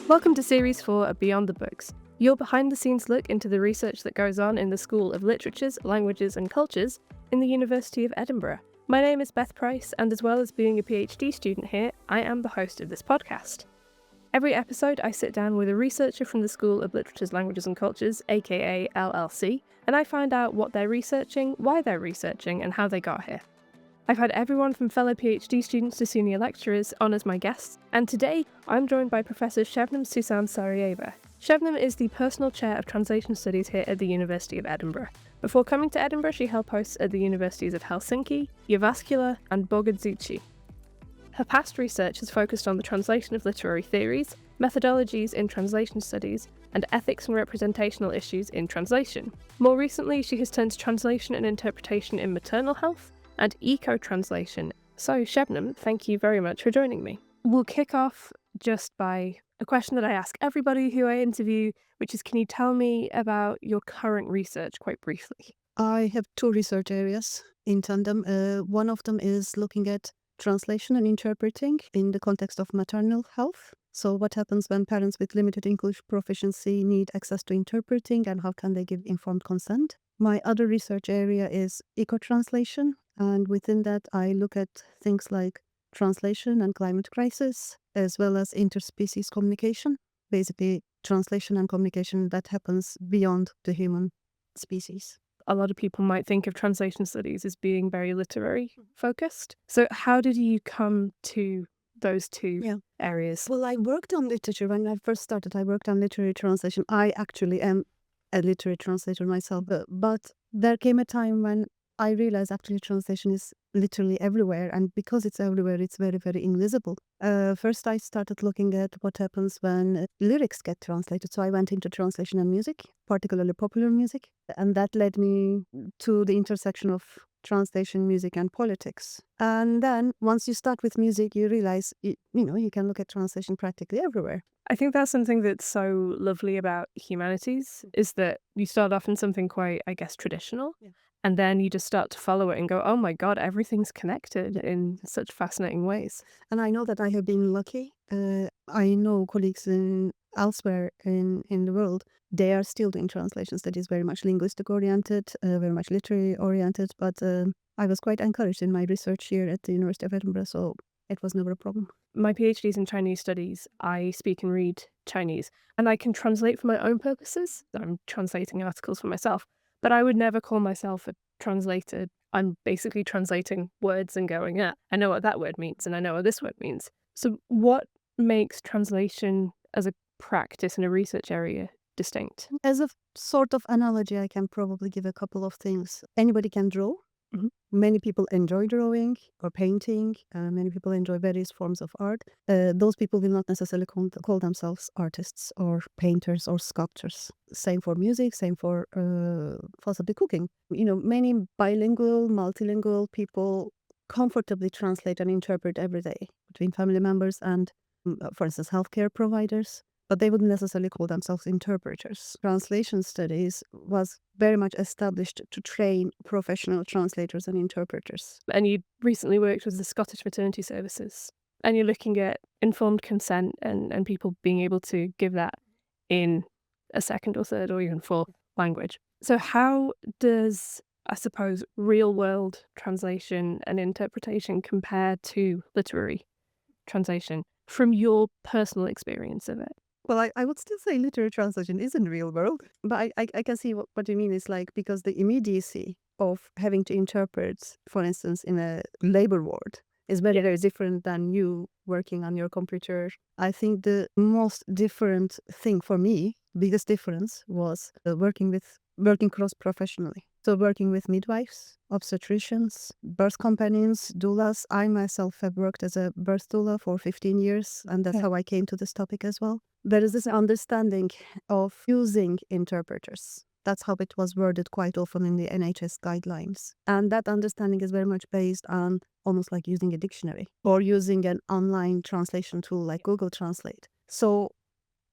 Welcome to Series 4 of Beyond the Books, your behind-the-scenes look into the research that goes on in the School of Literatures, Languages and Cultures in the University of Edinburgh. My name is Beth Price, and as well as being a PhD student here, I am the host of this podcast. Every episode, I sit down with a researcher from the School of Literatures, Languages and Cultures, aka LLC, and I find out what they're researching, why they're researching, and how they got here. I've had everyone from fellow PhD students to senior lecturers on as my guests, and today I'm joined by Professor Şebnem Susam-Saraeva. Şebnem is the Personal Chair of Translation Studies here at the University of Edinburgh. Before coming to Edinburgh, she held posts at the universities of Helsinki, Jyväskylä, and Bogazici. Her past research has focused on the translation of literary theories, methodologies in translation studies, and ethics and representational issues in translation. More recently, she has turned to translation and interpretation in maternal health and eco-translation. So, Şebnem, thank you very much for joining me. We'll kick off just by a question that I ask everybody who I interview, which is, can you tell me about your current research quite briefly? I have two research areas in tandem. One of them is looking at translation and interpreting in the context of maternal health. So what happens when parents with limited English proficiency need access to interpreting, and how can they give informed consent? My other research area is eco-translation, and within that I look at things like translation and climate crisis, as well as interspecies communication, basically translation and communication that happens beyond the human species. A lot of people might think of translation studies as being very literary focused. So how did you come to those two areas? Well, I worked on literature. When I first started, I worked on literary translation. I actually am a literary translator myself, but there came a time when I realized actually translation is literally everywhere, and because it's everywhere, it's very, very invisible. First, I started looking at what happens when lyrics get translated. So I went into translation and music, particularly popular music, and that led me to the intersection of translation, music, and politics. And then once you start with music, you realize, you can look at translation practically everywhere. I think that's something that's so lovely about humanities, is that you start off in something quite, I guess, traditional, and then you just start to follow it and go, oh my God, everything's connected in such fascinating ways. And I know that I have been lucky. I know colleagues elsewhere in the world, they are still doing translation studies, very much linguistic oriented, very much literary oriented, but I was quite encouraged in my research here at the University of Edinburgh, so it was never a problem. My PhD is in Chinese studies. I speak and read Chinese, and I can translate for my own purposes. I'm translating articles for myself, but I would never call myself a translator. I'm basically translating words and going, yeah, I know what that word means, and I know what this word means. So what makes translation as a practice in a research area distinct? As a sort of analogy, I can probably give a couple of things. Anybody can draw. Mhm. Many people enjoy drawing or painting. Many people enjoy various forms of art. Those people will not necessarily call themselves artists or painters or sculptors. Same for music, same for possibly cooking. Many bilingual, multilingual people comfortably translate and interpret every day between family members and, for instance, healthcare providers. But they wouldn't necessarily call themselves interpreters. Translation studies was very much established to train professional translators and interpreters. And you recently worked with the Scottish Maternity Services, and you're looking at informed consent and people being able to give that in a second or third or even fourth language. So how does, I suppose, real-world translation and interpretation compare to literary translation from your personal experience of it? Well, I would still say literary translation is in the real world, but I can see what you mean is like, because the immediacy of having to interpret, for instance, in a labor ward is very, very different than you working on your computer. I think the most different thing for me, biggest difference, was working cross-professionally. So working with midwives, obstetricians, birth companions, doulas. I myself have worked as a birth doula for 15 years, and that's how I came to this topic as well. There is this understanding of using interpreters. That's how it was worded quite often in the NHS guidelines. And that understanding is very much based on almost like using a dictionary or using an online translation tool like Google Translate. So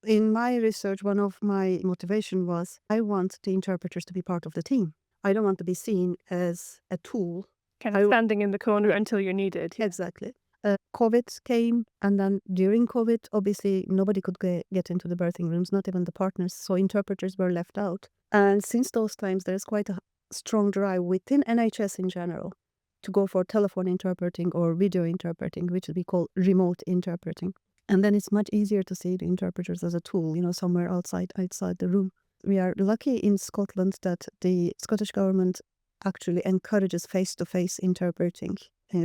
in my research, one of my motivation was I want the interpreters to be part of the team. I don't want to be seen as a tool. Kind of standing in the corner until you're needed. Exactly. COVID came, and then during COVID, obviously nobody could get into the birthing rooms, not even the partners, so interpreters were left out. And since those times, there's quite a strong drive within NHS in general to go for telephone interpreting or video interpreting, which we call remote interpreting. And then it's much easier to see the interpreters as a tool, somewhere outside the room. We are lucky in Scotland that the Scottish government actually encourages face-to-face interpreting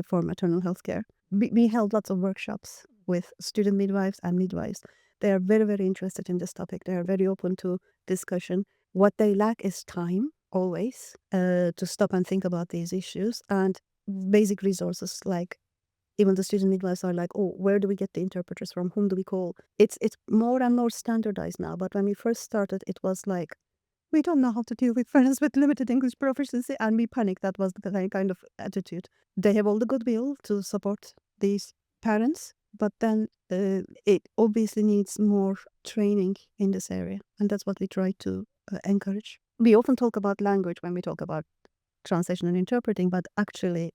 for maternal health care. We held lots of workshops with student midwives and midwives. They are very, very interested in this topic. They are very open to discussion. What they lack is time, always, to stop and think about these issues, and basic resources like even the student midwives are like, oh, where do we get the interpreters from? Whom do we call? It's more and more standardized now. But when we first started, it was like, we don't know how to deal with parents with limited English proficiency, and we panicked. That was the kind of attitude. They have all the goodwill to support these parents, but then it obviously needs more training in this area, and that's what we try to encourage. We often talk about language when we talk about translation and interpreting, but actually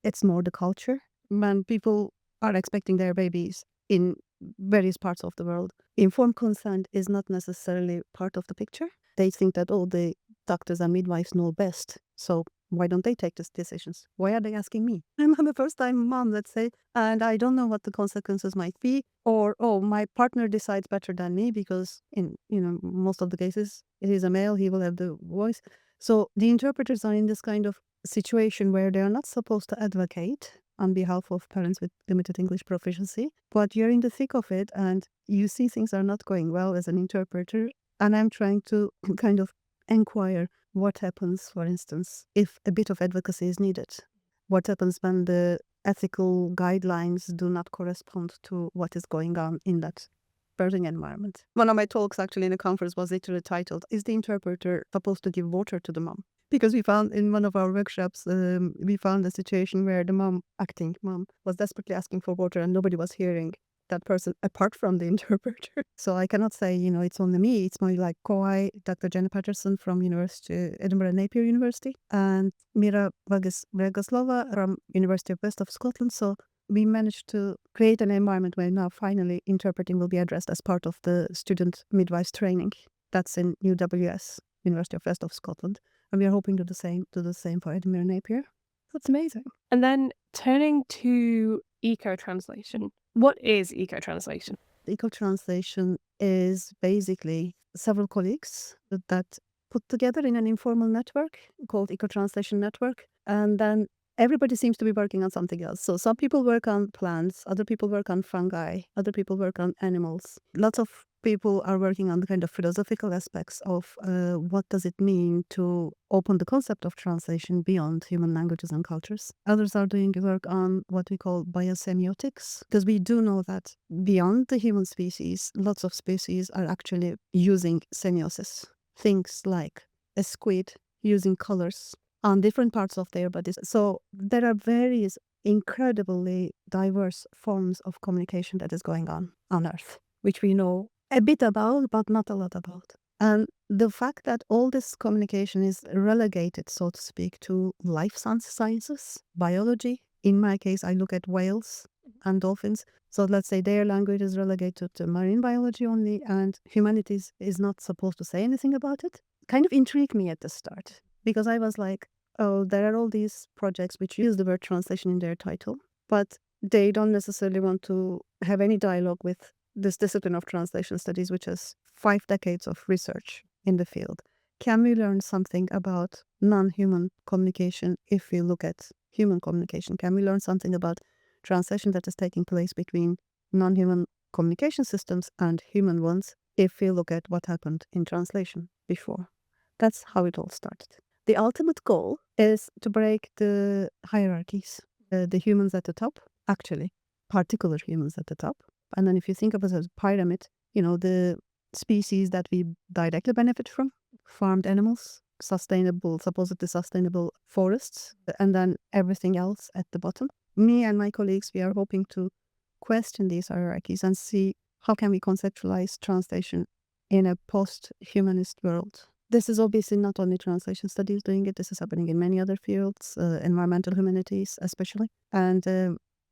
it's more the culture. When people are expecting their babies in various parts of the world, informed consent is not necessarily part of the picture. They think that, oh, the doctors and midwives know best, so why don't they take these decisions? Why are they asking me? I'm a first-time mom, let's say, and I don't know what the consequences might be. Or, oh, my partner decides better than me because in most of the cases it is a male, he will have the voice. So the interpreters are in this kind of situation where they are not supposed to advocate on behalf of parents with limited English proficiency, but you're in the thick of it and you see things are not going well as an interpreter, and I'm trying to kind of inquire what happens, for instance, if a bit of advocacy is needed. What happens when the ethical guidelines do not correspond to what is going on in that birthing environment. One of my talks actually in a conference was literally titled, "Is the interpreter supposed to give water to the mom?" Because we found in one of our workshops, we found a situation where the acting mom, was desperately asking for water and nobody was hearing that person apart from the interpreter. So I cannot say, it's only me. It's my co-I, Dr. Jenna Patterson from Edinburgh Napier University, and Mira Vegaslova from University of West of Scotland. So we managed to create an environment where now finally interpreting will be addressed as part of the student midwives training. That's in UWS, University of West of Scotland. And we are hoping to do the same for Edinburgh Napier. That's amazing. And then turning to eco-translation. What is eco-translation? Eco-translation is basically several colleagues that put together in an informal network called Eco-Translation Network. And then everybody seems to be working on something else. So some people work on plants, other people work on fungi, other people work on animals. Lots of people are working on the kind of philosophical aspects of what does it mean to open the concept of translation beyond human languages and cultures. Others are doing work on what we call biosemiotics, because we do know that beyond the human species, lots of species are actually using semiosis. Things like a squid using colors on different parts of their bodies. So there are various incredibly diverse forms of communication that is going on Earth, which we know a bit about, but not a lot about. And the fact that all this communication is relegated, so to speak, to life sciences, biology. In my case, I look at whales and dolphins. So let's say their language is relegated to marine biology only, and humanities is not supposed to say anything about it. Kind of intrigued me at the start, because I was like, oh, there are all these projects which use the word translation in their title, but they don't necessarily want to have any dialogue with this discipline of translation studies, which has 5 decades of research in the field. Can we learn something about non-human communication if we look at human communication? Can we learn something about translation that is taking place between non-human communication systems and human ones if we look at what happened in translation before? That's how it all started. The ultimate goal is to break the hierarchies, the humans at the top, actually, particular humans at the top. And then if you think of it as a pyramid, the species that we directly benefit from, farmed animals, supposedly sustainable forests, and then everything else at the bottom. Me and my colleagues, we are hoping to question these hierarchies and see how can we conceptualize translation in a post-humanist world. This is obviously not only translation studies doing it. This is happening in many other fields, environmental humanities especially. And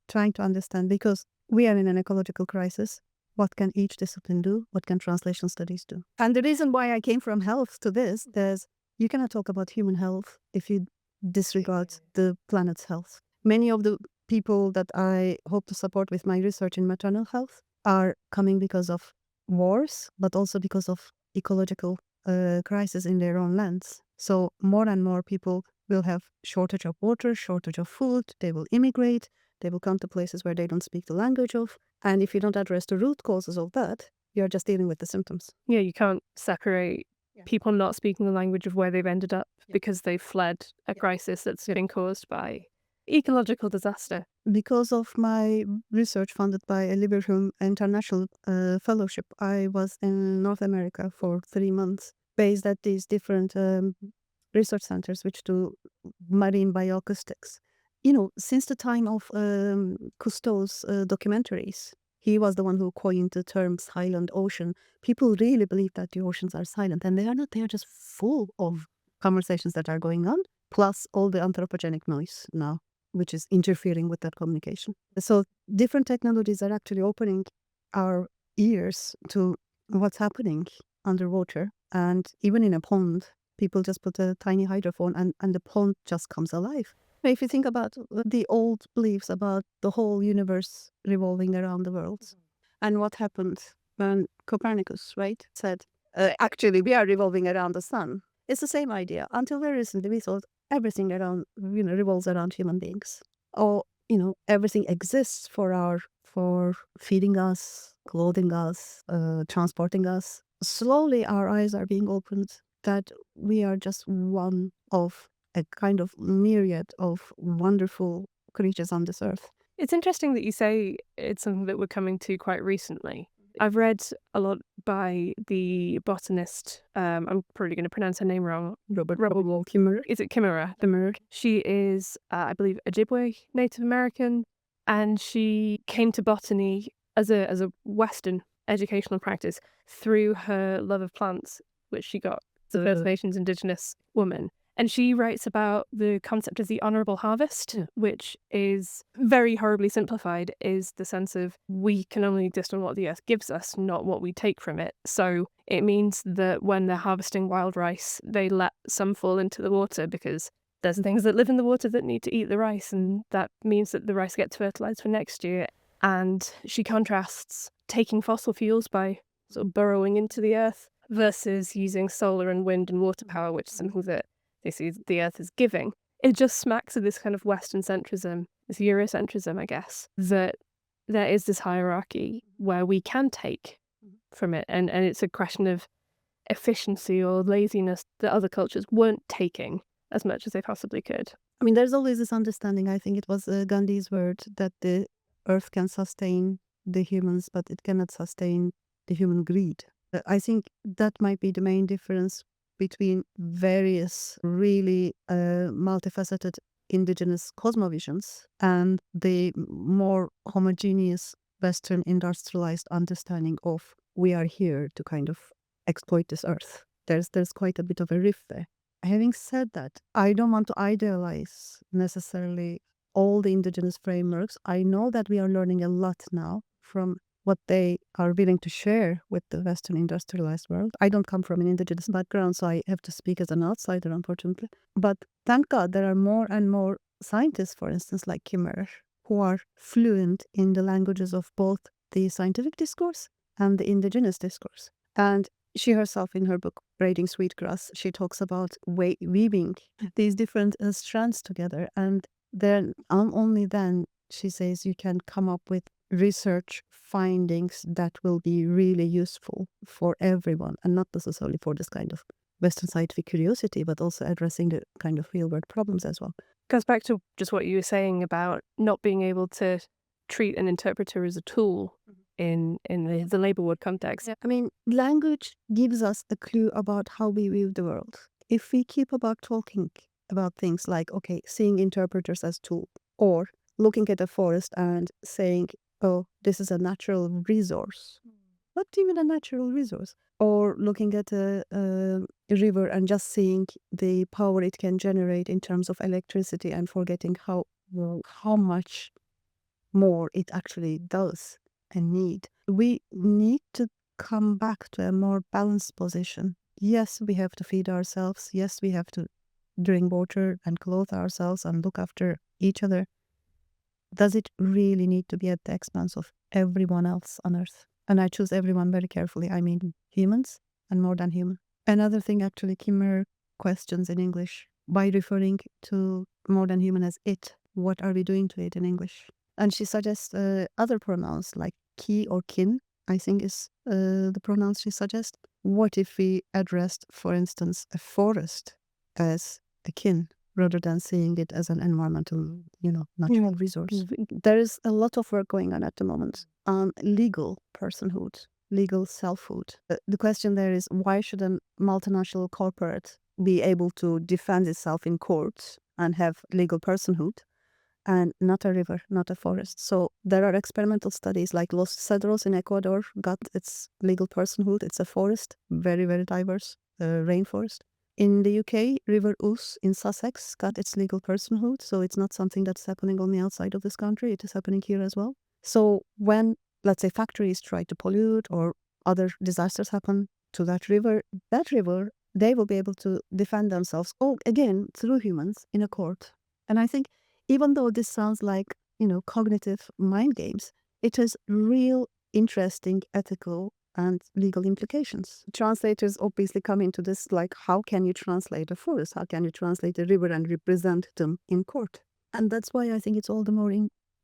trying to understand, because we are in an ecological crisis. What can each discipline do? What can translation studies do? And the reason why I came from health to this is you cannot talk about human health if you disregard the planet's health. Many of the people that I hope to support with my research in maternal health are coming because of wars, but also because of ecological crisis in their own lands. So more and more people will have shortage of water, shortage of food. They will immigrate. They will come to places where they don't speak the language of. And if you don't address the root causes of that, you're just dealing with the symptoms. Yeah, you can't separate people not speaking the language of where they've ended up because they've fled a crisis that's been caused by ecological disaster. Because of my research funded by a Liverpool International Fellowship, I was in North America for 3 months, based at these different research centers which do marine bioacoustics. You know, since the time of Cousteau's documentaries, he was the one who coined the term silent ocean. People really believe that the oceans are silent, and they are not. They are just full of conversations that are going on, plus all the anthropogenic noise now, which is interfering with that communication. So different technologies are actually opening our ears to what's happening underwater. And even in a pond, people just put a tiny hydrophone and the pond just comes alive. If you think about the old beliefs about the whole universe revolving around the world, and what happened when Copernicus, right, said, actually, we are revolving around the sun. It's the same idea. Until very recently, we thought everything around, revolves around human beings. Or, everything exists for feeding us, clothing us, transporting us. Slowly, our eyes are being opened that we are just one of a kind of myriad of wonderful creatures on this earth. It's interesting that you say it's something that we're coming to quite recently. I've read a lot by the botanist, I'm probably going to pronounce her name wrong. Robert Kimmerer. Is it Kimmerer? Kimmerer. She is, I believe, Ojibwe Native American, and she came to botany as a Western educational practice through her love of plants, which she got as a First Nations Indigenous woman. And she writes about the concept of the honourable harvest, which is very horribly simplified, is the sense of we can only exist on what the earth gives us, not what we take from it. So it means that when they're harvesting wild rice, they let some fall into the water because there's things that live in the water that need to eat the rice, and that means that the rice gets fertilised for next year. And she contrasts taking fossil fuels by sort of burrowing into the earth versus using solar and wind and water power, which is something that they see the earth is giving. It just smacks of this kind of Western centrism, this Eurocentrism, I guess, that there is this hierarchy where we can take from it. And it's a question of efficiency or laziness that other cultures weren't taking as much as they possibly could. I mean, there's always this understanding, I think it was Gandhi's word, that the earth can sustain the humans, but it cannot sustain the human greed. I think that might be the main difference between various really multifaceted indigenous cosmovisions and the more homogeneous Western industrialized understanding of we are here to kind of exploit this earth. There's quite a bit of a rift there. Having said that, I don't want to idealize necessarily all the indigenous frameworks. I know that we are learning a lot now from what they are willing to share with the Western industrialized world. I don't come from an indigenous background, so I have to speak as an outsider, unfortunately. But thank God there are more and more scientists, for instance, like Kimmerer, who are fluent in the languages of both the scientific discourse and the indigenous discourse. And she herself, in her book, Braiding Sweetgrass, she talks about weaving these different strands together. And then, only then, she says, you can come up with research findings that will be really useful for everyone, and not necessarily for this kind of Western scientific curiosity, but also addressing the kind of real world problems as well. Goes back to just what you were saying about not being able to treat an interpreter as a tool in the labour ward context. I mean, language gives us a clue about how we view the world. If we keep about talking about things like, okay, seeing interpreters as tool, or looking at a forest and saying, oh, this is a natural resource. Not even a natural resource. Or looking at a river and just seeing the power it can generate in terms of electricity and forgetting how much more it actually does and need. We need to come back to a more balanced position. Yes, we have to feed ourselves. Yes, we have to drink water and clothe ourselves and look after each other. Does it really need to be at the expense of everyone else on earth? And I choose everyone very carefully. I mean humans and more than human. Another thing actually Kimmer questions in English by referring to more than human as it. What are we doing to it in English? And she suggests other pronouns like ki or kin, I think is the pronouns she suggests. What if we addressed, for instance, a forest as a kin rather than seeing it as an environmental, natural resource? There is a lot of work going on at the moment on legal personhood, legal selfhood. The question there is, why should a multinational corporate be able to defend itself in court and have legal personhood and not a river, not a forest? So there are experimental studies like Los Cedros in Ecuador got its legal personhood. It's a forest, very, very diverse rainforest. In the UK, River Ouse in Sussex got its legal personhood. So it's not something that's happening on the outside of this country. It is happening here as well. So when, let's say, factories try to pollute or other disasters happen to that river, they will be able to defend themselves, again, through humans in a court. And I think even though this sounds like, cognitive mind games, it has real interesting ethical and legal implications. Translators obviously come into this like, how can you translate a forest? How can you translate a river and represent them in court? And that's why I think it's all the more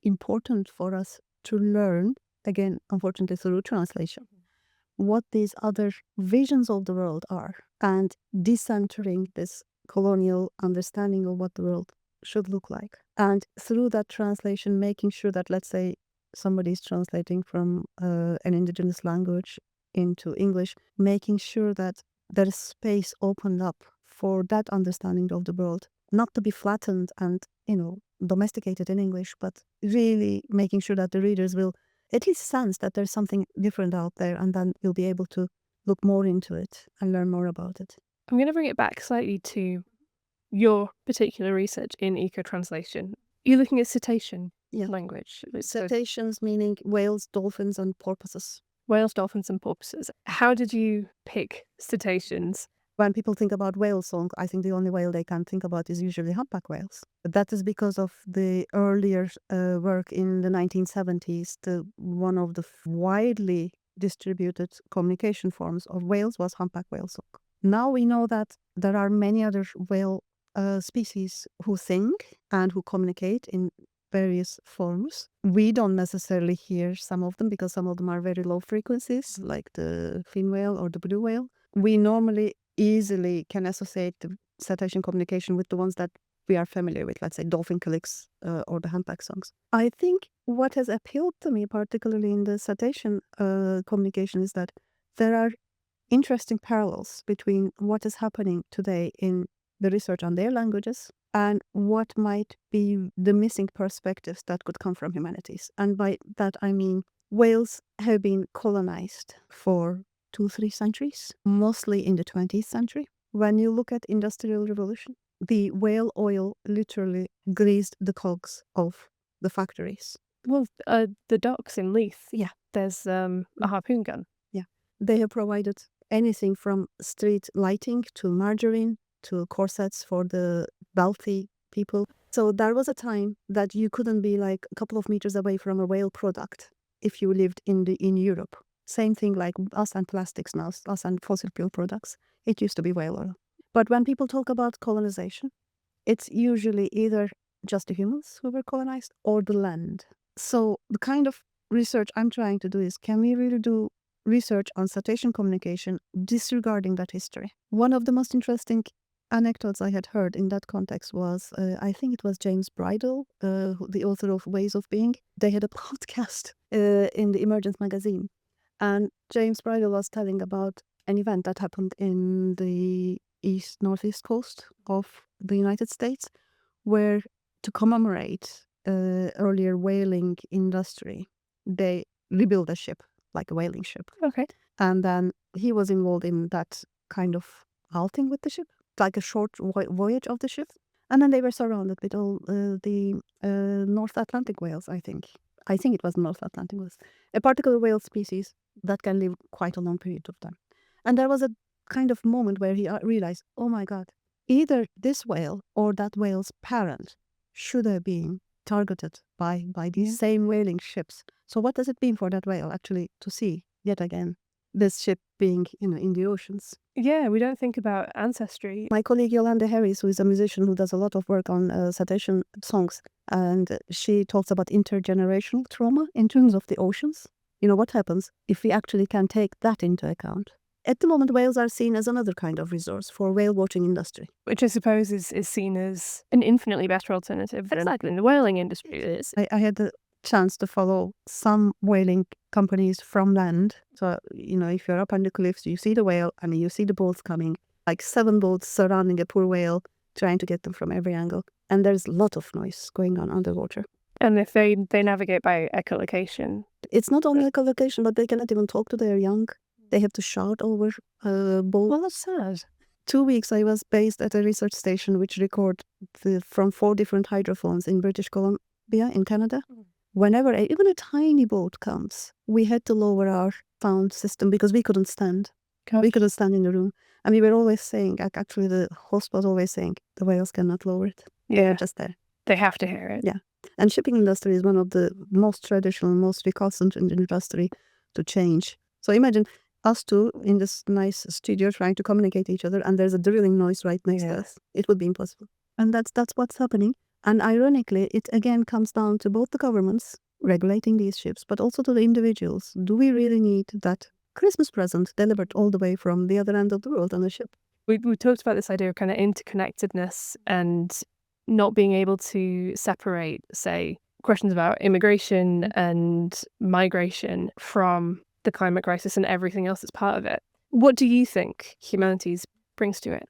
important for us to learn, again, unfortunately through translation, what these other visions of the world are and decentering this colonial understanding of what the world should look like. And through that translation, making sure that, let's say, somebody is translating from an indigenous language into English, making sure that there is space opened up for that understanding of the world, not to be flattened and, domesticated in English, but really making sure that the readers will at least sense that there's something different out there, and then you'll be able to look more into it and learn more about it. I'm going to bring it back slightly to your particular research in eco-translation. You're looking at cetacean language. Cetaceans meaning whales, dolphins, and porpoises. Whales, dolphins, and porpoises. How did you pick cetaceans? When people think about whale song, I think the only whale they can think about is usually humpback whales. But that is because of the earlier work in the 1970s. One of the widely distributed communication forms of whales was humpback whale song. Now we know that there are many other whale species who sing and who communicate in various forms. We don't necessarily hear some of them because some of them are very low frequencies, like the fin whale or the blue whale. We normally easily can associate the cetacean communication with the ones that we are familiar with, let's say dolphin clicks or the humpback songs. I think what has appealed to me, particularly in the cetacean communication, is that there are interesting parallels between what is happening today in the research on their languages and what might be the missing perspectives that could come from humanities. And by that I mean whales have been colonized for 2-3 centuries, mostly in the 20th century. When you look at Industrial Revolution, the whale oil literally greased the cogs of the factories. Well, the docks in Leith, there's a harpoon gun. Yeah, they have provided anything from street lighting to margarine to corsets for the wealthy people. So there was a time that you couldn't be like a couple of meters away from a whale product if you lived in Europe. Same thing like us and plastics now, us and fossil fuel products. It used to be whale oil. But when people talk about colonization, it's usually either just the humans who were colonized or the land. So the kind of research I'm trying to do is, can we really do research on cetacean communication disregarding that history? One of the most interesting anecdotes I had heard in that context was, I think it was James Bridle, the author of Ways of Being. They had a podcast in the Emergence magazine. And James Bridle was telling about an event that happened in the northeast coast of the United States, where to commemorate earlier whaling industry, they rebuilt a ship, like a whaling ship. Okay. And then he was involved in that kind of outing with the ship, like a short voyage of the ship. And then they were surrounded with all the North Atlantic whales, I think. I think it was North Atlantic, was a particular whale species that can live quite a long period of time. And there was a kind of moment where he realized, oh my God, either this whale or that whale's parent should have been targeted by these same whaling ships. So what does it mean for that whale actually to see yet again this ship being in the oceans? Yeah, we don't think about ancestry. My colleague Yolanda Harris, who is a musician who does a lot of work on citation songs, and she talks about intergenerational trauma in terms of the oceans. What happens if we actually can take that into account? At the moment, whales are seen as another kind of resource for whale watching industry. Which I suppose is seen as an infinitely better alternative than in the whaling industry is. I had the chance to follow some whaling companies from land. So, if you're up on the cliffs, you see the whale and you see the boats coming, like 7 boats surrounding a poor whale, trying to get them from every angle. And there's a lot of noise going on underwater. And if they navigate by echolocation. It's not only echolocation, but they cannot even talk to their young. They have to shout over boats. Well, that's sad. 2 weeks I was based at a research station which record from 4 different hydrophones in British Columbia in Canada. Whenever even a tiny boat comes, we had to lower our sound system because we couldn't stand. We couldn't stand in the room. And we were always saying, actually the host was always saying, the whales cannot lower it. Yeah. They're just there. They have to hear it. Yeah. And shipping industry is one of the most traditional, most recalcitrant industry to change. So imagine us two in this nice studio trying to communicate each other, and there's a drilling noise right next to us. It would be impossible. And that's what's happening. And ironically, it again comes down to both the governments regulating these ships, but also to the individuals. Do we really need that Christmas present delivered all the way from the other end of the world on a ship? We talked about this idea of kind of interconnectedness and not being able to separate, say, questions about immigration and migration from the climate crisis and everything else that's part of it. What do you think humanities brings to it?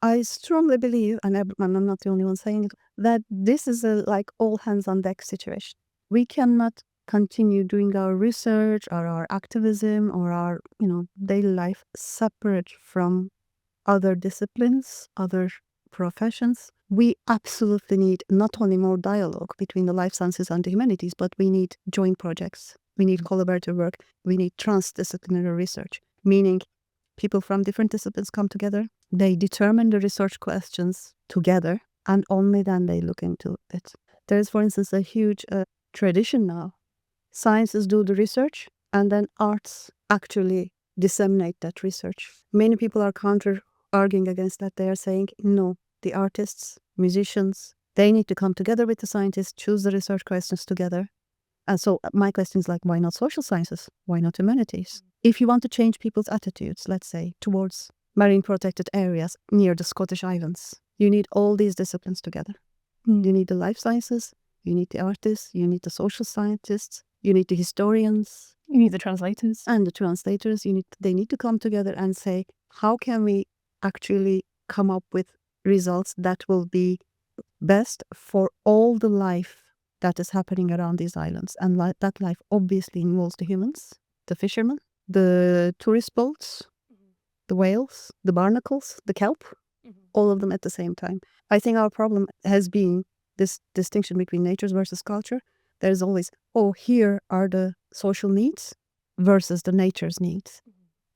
I strongly believe, and I'm not the only one saying it, that this is a all hands on deck situation. We cannot continue doing our research or our activism or our daily life separate from other disciplines, other professions. We absolutely need not only more dialogue between the life sciences and the humanities, but we need joint projects. We need collaborative work. We need transdisciplinary research, meaning people from different disciplines come together. They determine the research questions together, and only then they look into it. There is, for instance, a huge tradition now. Sciences do the research, and then arts actually disseminate that research. Many people are counter-arguing against that. They are saying, no, the artists, musicians, they need to come together with the scientists, choose the research questions together. And so my question is why not social sciences? Why not humanities? If you want to change people's attitudes, let's say, towards marine protected areas near the Scottish Islands, you need all these disciplines together. You need the life sciences, you need the artists, you need the social scientists, you need the historians. You need the translators. And the translators. They need to come together and say, how can we actually come up with results that will be best for all the life that is happening around these islands? And that life obviously involves the humans, the fishermen, the tourist boats, the whales, the barnacles, the kelp, all of them at the same time. I think our problem has been this distinction between nature versus culture. There's always, here are the social needs versus the nature's needs.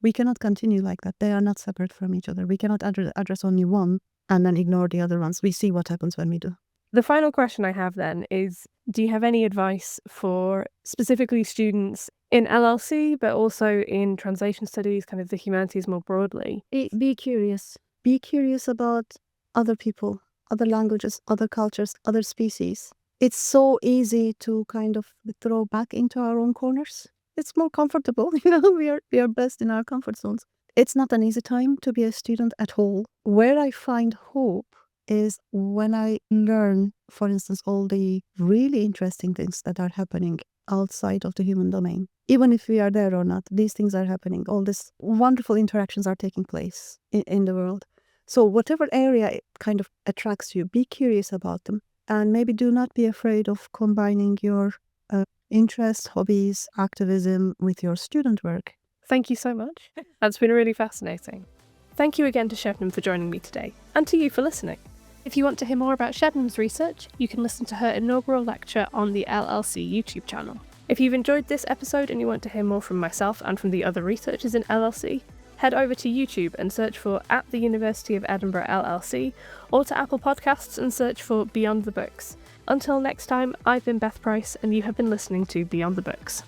We cannot continue like that. They are not separate from each other. We cannot address only one and then ignore the other ones. We see what happens when we do. The final question I have then is, do you have any advice for specifically students in LLC, but also in translation studies, kind of the humanities more broadly? Be curious. Be curious about other people, other languages, other cultures, other species. It's so easy to kind of throw back into our own corners. It's more comfortable, we are best in our comfort zones. It's not an easy time to be a student at all. Where I find hope is when I learn, for instance, all the really interesting things that are happening outside of the human domain. Even if we are there or not, these things are happening. All these wonderful interactions are taking place in the world. So whatever area kind of attracts you, be curious about them. And maybe do not be afraid of combining your interests, hobbies, activism with your student work. Thank you so much. That's been really fascinating. Thank you again to Şebnem for joining me today, and to you for listening. If you want to hear more about Shebnem's research, you can listen to her inaugural lecture on the LLC YouTube channel. If you've enjoyed this episode and you want to hear more from myself and from the other researchers in LLC, head over to YouTube and search for @ the University of Edinburgh LLC, or to Apple Podcasts and search for Beyond the Books. Until next time, I've been Beth Price and you have been listening to Beyond the Books.